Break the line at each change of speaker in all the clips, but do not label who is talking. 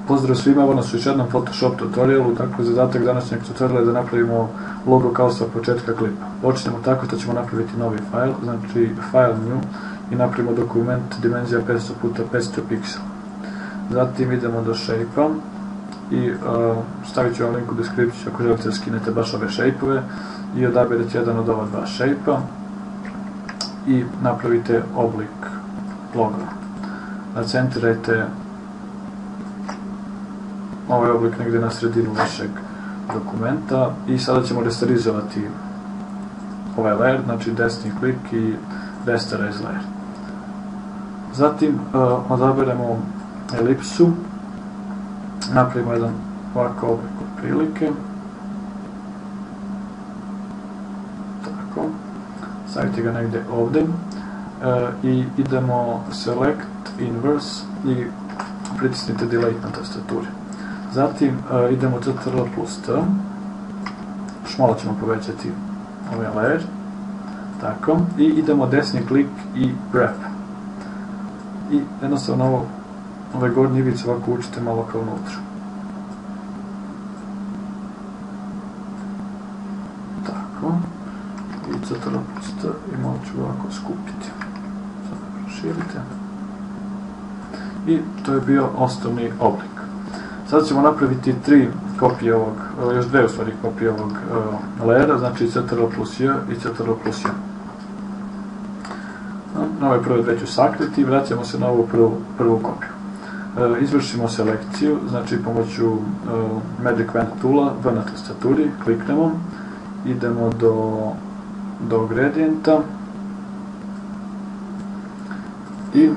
Pozdrav svima, evo nas u još jednom Photoshop tutorialu. Dakle, zadatak današnjeg tutoriala je da napravimo logo kao sa početka klipa. Počnemo tako što ćemo napraviti novi file, znači file new, i napravimo dokument dimenzija 500 x 500 pixel. Zatim idemo do shape-a i stavit ću vam link u deskripciju ako želite da skinete baš ove shape-ove i odabirate jedan od ova dva shape-a i napravite oblik loga. Nacentirajte ovaj oblik negdje na sredinu vašeg dokumenta i sada ćemo resterizovati ovaj layer, znači desni klik i rasterize layer. Zatim odaberemo elipsu, napravimo jedan ovakav oblik od prilike, tako, stavite ga negdje ovdje i idemo select, inverse i pritisnite delete na tastaturi. Zatim idemo Ctrl plus T, još malo ćemo povećati ovaj layer, tako, i idemo desni klik i wrap. I jednostavno ove gornje ivice ovako učite malo kao unutra. Tako, i Ctrl plus T i malo ću ovako skupiti. Sada proširite. I to je bio osnovni oblik. Sada ćemo napraviti tri kopije ovog, još dve u stvari kopije ovog layera, znači Ctrl plus J i Ctrl plus J. Na ovaj prvi dve ću sakriti i vraćamo se na ovu prvu kopiju. Izvršimo selekciju, znači pomoću Magic Wand toola, V na tastaturi, kliknemo, idemo do gradijenta i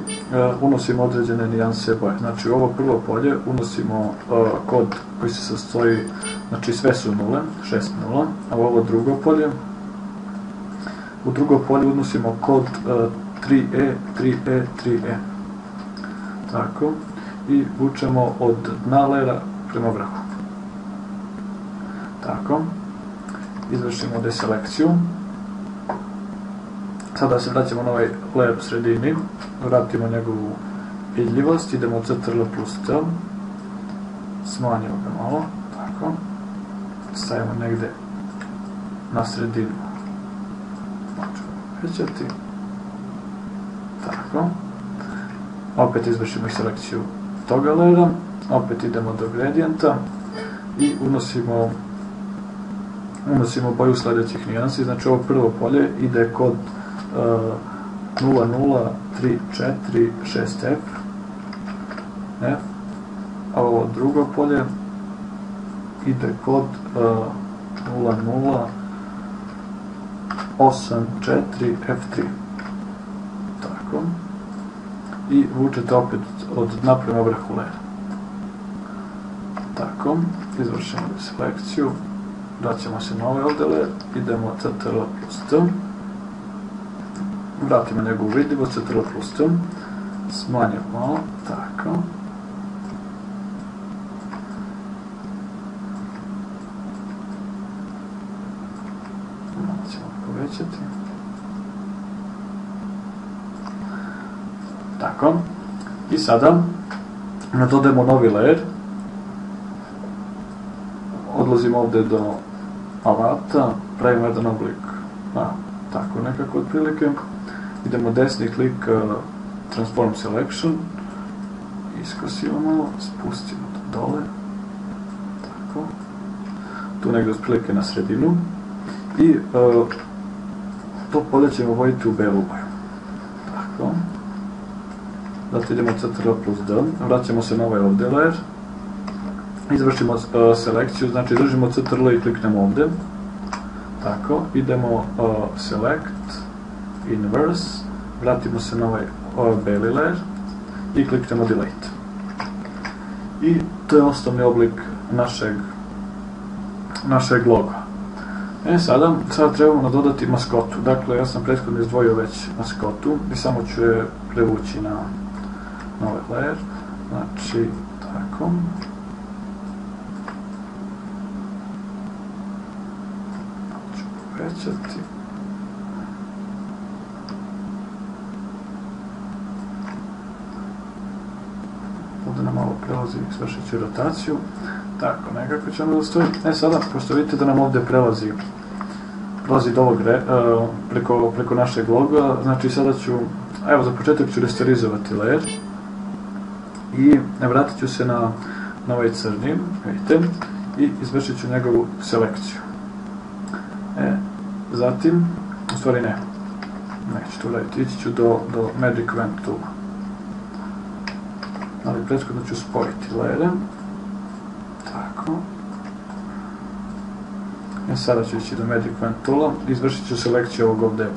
unosimo određene nijanse boje. Znači u ovo prvo polje unosimo kod koji se sastoji, znači sve su nule, 6 nula, a u ovo drugo polje, u drugo polje unosimo kod 3E, 3E, 3E. Tako, i vučemo od dna lera prema vrhu. Tako, izvršimo deselekciju. Sada se vraćamo na ovaj layer u sredini, vratimo njegovu vidljivost, idemo Ctrl plus T, smanjimo ga malo, tako, stavimo negdje na sredinu, možemo povećati, tako, opet izvršimo i selekciju toga layera, opet idemo do gradijenta i unosimo boju sljedećih nijansi, znači ovo prvo polje ide kod 0034 6F, a ovo drugo polje ide kod 0084 F3. Tako. I vučete opet od dna prema vrhu lera. Tako. Izvršimo selekciju. Vraćamo se na ovaj ovdje layer. Idemo Ctrl plus T. Vratimo njegovu vidljivost, Ctrl plus T, smanjimo malo, tako. Malo ćemo povećati. Tako. I sada dodajemo novi layer. Odlazimo ovdje do alata, pravimo jedan oblik, tako nekako otprilike. Idemo desni klik Transform Selection, iskosimo malo, spustimo to dole, tako, tu negdje otprilike na sredinu i to polje ćemo vojiti u belu boju, tako, zato idemo Ctrl plus D, vraćamo se na ovaj ovdje layer, izvršimo selekciju, znači držimo Ctrl i kliknemo ovdje, tako, idemo Select, Inverse, vratimo se na ovaj beli layer i kliknemo Delete. I to je osnovni oblik našeg loga. Sada trebamo nadodati maskotu. Dakle, ja sam prethodno izdvojio već maskotu i samo ću je prevući na ovaj layer. Znači, tako. Ću povećati. da nam malo prelazi, izvršit ću rotaciju. Tako, nekako će ono da stoji. Sada, pošto vidite da nam ovdje prelazi do ovog, preko našeg loga, znači sada ću, evo za početak ću resterizovati layer i vratit ću se na ovaj crni, vidite, i izvršit ću njegovu selekciju. Zatim, u stvari ne, neću to raditi, ići ću do Magic Wand tool. Ali prethodno ću spojiti layere. Tako. Sada ću ići do Magic Wand toola, izvršit ću selekciju ovog ovdje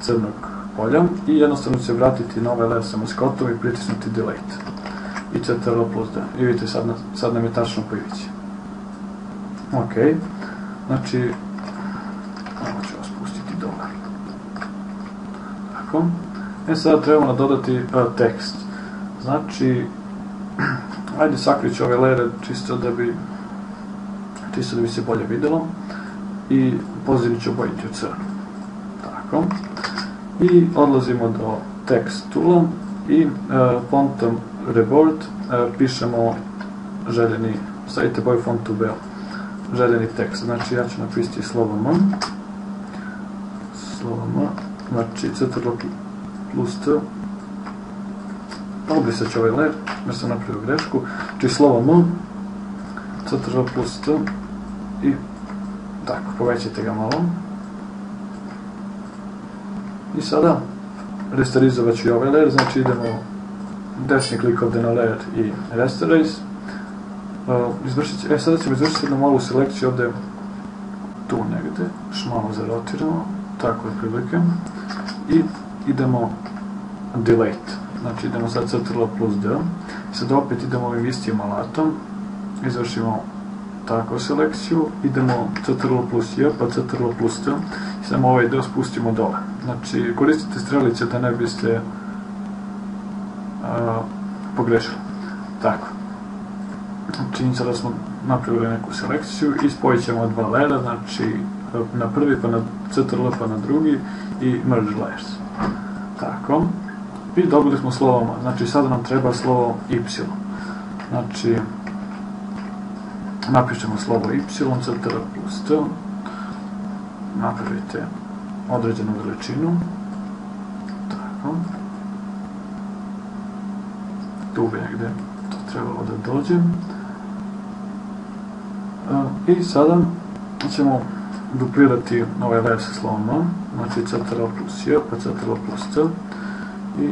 crnog polja i jednostavno ću se vratiti na ovaj layer sa maskotom i pritisnuti Delete. I Ctrl+D. I vidite, sad nam je tačno po ivici. Ok. Znači, ovo ću vas pustiti dole. Tako. Sada trebamo dodati tekst. Znači, ajde sakrit ću ove layere čisto da bi se bolje vidjelo i pozadinu ću obojiti u crno. Tako. I odlazimo do text toola i fontom Reboard pišemo željeni, stavite boju fontu belo, željeni tekst. Znači ja ću napisati slovo M, znači Ctrl+T, obrisat ću ovaj layer, jer sam napravio grešku, znači slovo M, Ctrl+T i tako, povećajte ga malo. I sada resterizovat ću i ovaj layer, znači idemo desni klik ovdje na layer i rasterize. Sada ćemo izvršiti jednu malu selekciju ovdje, tu negdje, još malo zarotiramo, tako je prilike. I idemo delete, znači idemo sad Ctrl+D. I sad opet idemo ovim istim alatom, izvršimo tako selekciju, idemo Ctrl+J pa Ctrl+T i samo ovaj dio spustimo dole. Znači koristite strelice da ne biste pogrešili. Tako. Čini se da smo napravili neku selekciju i spojit ćemo dva layera, znači na prvi pa na Ctrl pa na drugi i merge layers. Tako. I dobili smo slovo, znači sada nam treba slovo Y. Znači napišemo slovo Y, Ctrl+T, napravite određenu veličinu, tako, tu bi negdje to trebalo da dođe, i sada ćemo duplirati ovaj layer sa slovom M, znači Ctrl+J pa Ctrl+T i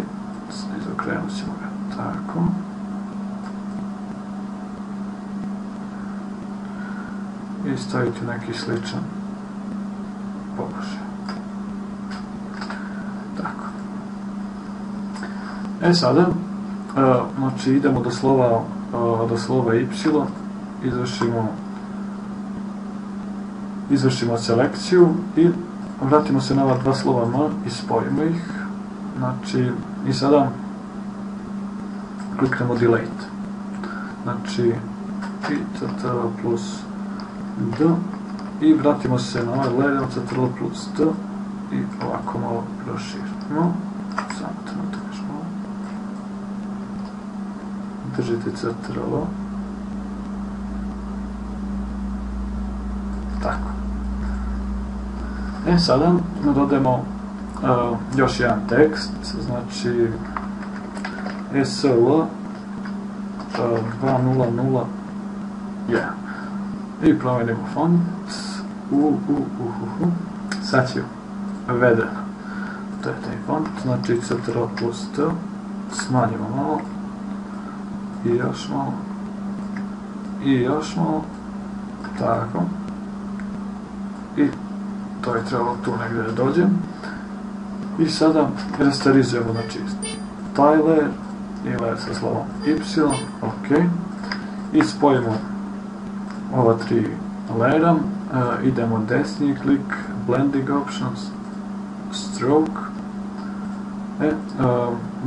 izokrenut ćemo ga, tako. I staviti neki sličan položaj. Tako. Sada, znači idemo do slova Y, izvršimo selekciju i vratimo se na ova dva slova M i spojimo ih. Znači, i sada kliknemo Delete. Znači, Ctrl+D i vratimo se na ovaj layer, Ctrl+D i ovako malo proširimo. Samo trenutak još malo. Držite Ctrl. Tako. Sada dodajemo još jedan tekst, znači SL 200 i promenimo font sad ću veden, to je taj font, znači Ctrl+T, smanjimo malo i još malo tako i to je trebalo tu negdje da dođe i sada resterizujemo, znači taj layer i layer sa slovom Y, ok, i spojimo ova tri layera, idemo desni klik, blending options, stroke,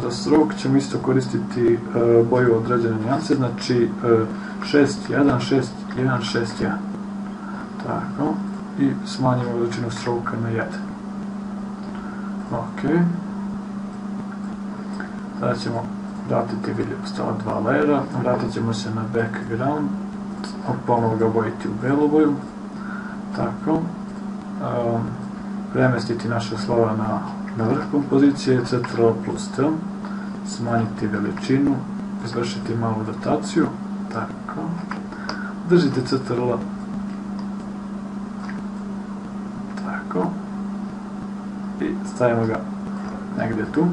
za stroke ćemo isto koristiti boju određene nijanse, znači 6.1, 6.1, 6.1, tako, i smanjimo veličinu stroke na 1. Ok, sada ćemo vratiti vidljivost ova dva layera, vratit ćemo se na background, ponovo ga obojiti u belu boju, tako, premestiti naše slova na vrh kompozicije, Ctrl plus T, smanjiti veličinu, izvršiti malu rotaciju, tako, držite Ctrl, tako, i stavimo ga negdje tu.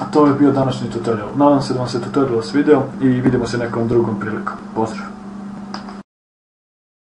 A to je bio današnji tutorial. Nadam se da vam se tutorial svidio i vidimo se nekom drugom prilikom. Pozdrav!